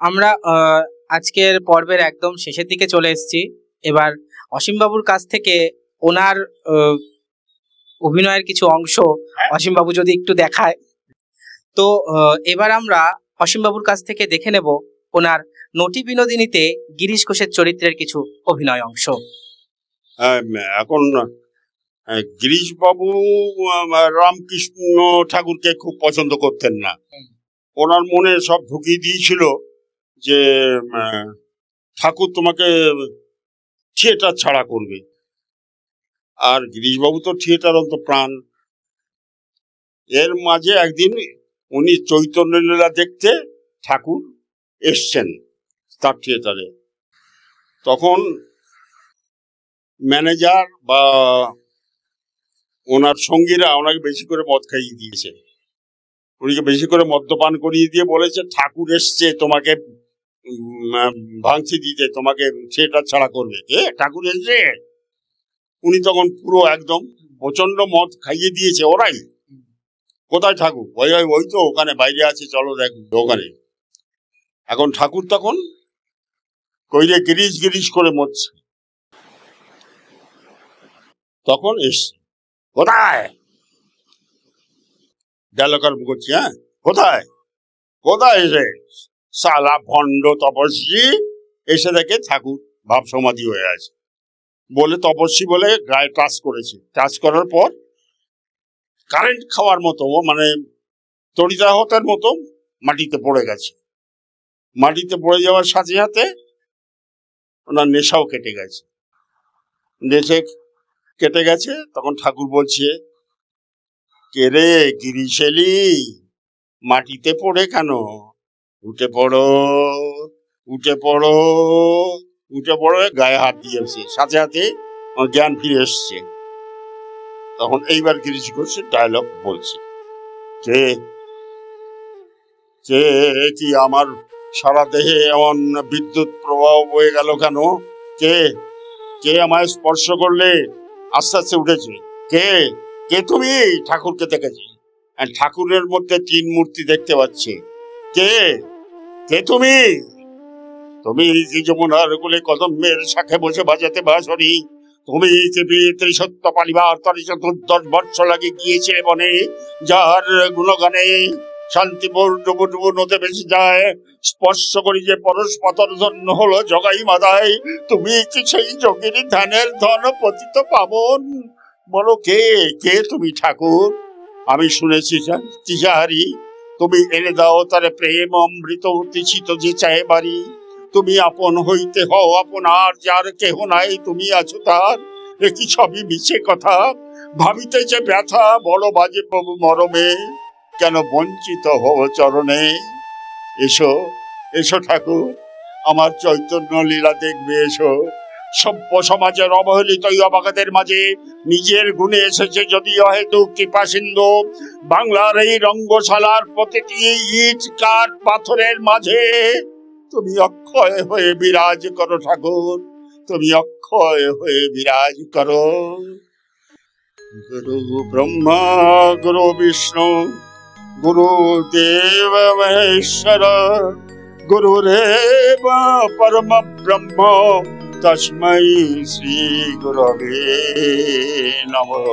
আমরা আজকের পর্বের একদম শেষের দিকে চলে এসেছি। এবার অসীমবাবুর কাছ থেকে ওনার অভিনয়ের কিছু অংশ অসীমবাবু যদি একটু দেখায়, তো এবার আমরা অসীমবাবুর কাছ থেকে দেখে নেব ওনার নটি বিনোদিনীতে গিরিশ ঘোষের চরিত্রের কিছু অভিনয় অংশ। এখন গিরিশ বাবু রামকৃষ্ণ ঠাকুরকে খুব পছন্দ করতেন না। ওনার মনে সব ঢুকিয়ে দিয়েছিল যে ঠাকুর তোমাকে থিয়েটার ছাড়া করবে, আর গিরিশবাবু তো থিয়েটার অন্ত প্রাণ। এর মাঝে একদিন উনি চৈতন্যলীলা দেখতে ঠাকুর এসছেন তার থিয়েটারে। তখন ম্যানেজার বা ওনার সঙ্গীরা ওনাকে বেশি করে মদ খাইয়ে দিয়েছে, উনিকে বেশি করে মদ্যপান করিয়ে দিয়ে বলেছে ঠাকুর এসছে তোমাকে ভাঙচি দিতে, তোমাকে থিয়েটার ছাড়া করবে। কে ঠাকুর এসছে? উনি তখন পুরো একদম প্রচন্ড মদ খাইয়ে দিয়েছে ওরাই। কোথায় ঠাকুর? ওই তো ওখানে বাইরে আছে, চলো দেখ ওখানে। এখন ঠাকুর তখন কইরে গিরিশ গিরিশ করে মরছে। তখন এসছে, কোথায় ডায়লগার করছি, হ্যাঁ কোথায় কোথায় এসে সালা ভণ্ড তপস্বী এসে দেখে ঠাকুর ভাব সমাধি হয়ে আছে। বলে তপস্বী বলে গায়ে টাচ করেছে, টাচ করার পর কারেন্ট খাওয়ার মতো, মানে তড়িদাহতের মতো মাটিতে পড়ে গেছে। মাটিতে পড়ে যাওয়ার সাথে সাথে ওনার নেশাও কেটে গেছে। নেশে কেটে গেছে। তখন ঠাকুর বলছে, কে রে গিরিশেলি, মাটিতে পড়ে কেন? উঠে পড়ো উঠে পড়ো উঠে পড়ো। গায়ে হাত দিয়েছে, সাথে সাথে জ্ঞান ফিরে এসছে। তখন এইবার গিরিশ ঘোষ ডায়লগ বলছে, কে কে কি আমার সারা দেহে এমন বিদ্যুৎ প্রবাহ বয়ে গেল কেন? কে কে আমায় স্পর্শ করলে আস্তে আস্তে উঠেছে? কে কে তুমি? ঠাকুরকে দেখেছি, ঠাকুরের মধ্যে তিন মূর্তি দেখতে পাচ্ছি। কে কে তুমি? তুমি যে যমুনার কোলে কদম্বের শাখে বসে বাজাতে বাঁশরি, তুমি ত্রিসত্য পালিবার তরে 14 বৎসর লাগে গিয়েছিলে বনে, যার গুণগানে শান্তিপুর ডুবু ডুবু নদে ভেসে যায়। স্পর্শ করি যে পরশ পাতর ধন্য হলো জগাই মাদায়। তুমি কি সেই যোগীর ধ্যানের ধন পতিত পাবন? বলো কে কে তুমি ঠাকুর? আমি শুনেছি তিসাহারি, তুমি এনে দাও তারে প্রেম অমৃত তৃষিত যে চায় বাড়ি। তুমি আপন হইতে হও আপনার, যার কেহ নাই তুমি আছো তার। এ কি সবই মিছে কথা, ভাবিতে যে ব্যথা বড় বাজে প্রভু মরমে, কেন বঞ্চিত হও চরণে। এসো এসো ঠাকুর, আমার চৈতন্য লীলা দেখবে এসো। সভ্য সমাজের অবহেলিত অবাগাদের মাঝে নিজের গুণে এসেছে যদি অহেতুক কৃপা সিন্ধু। বাংলার এই রঙ্গশালার প্রতিটি ইট কাঠ পাথরের মাঝে তুমি অক্ষয় হয়ে বিরাজ করো ঠাকুর, তুমি অক্ষয় হয়ে বিরাজ করো। গুরু ব্রহ্মা গুরু বিষ্ণু গুরুদেব মহেশ্বর, গুরুরেব পরম ব্রহ্ম তস্मै শ্রী গুরবে নমঃ।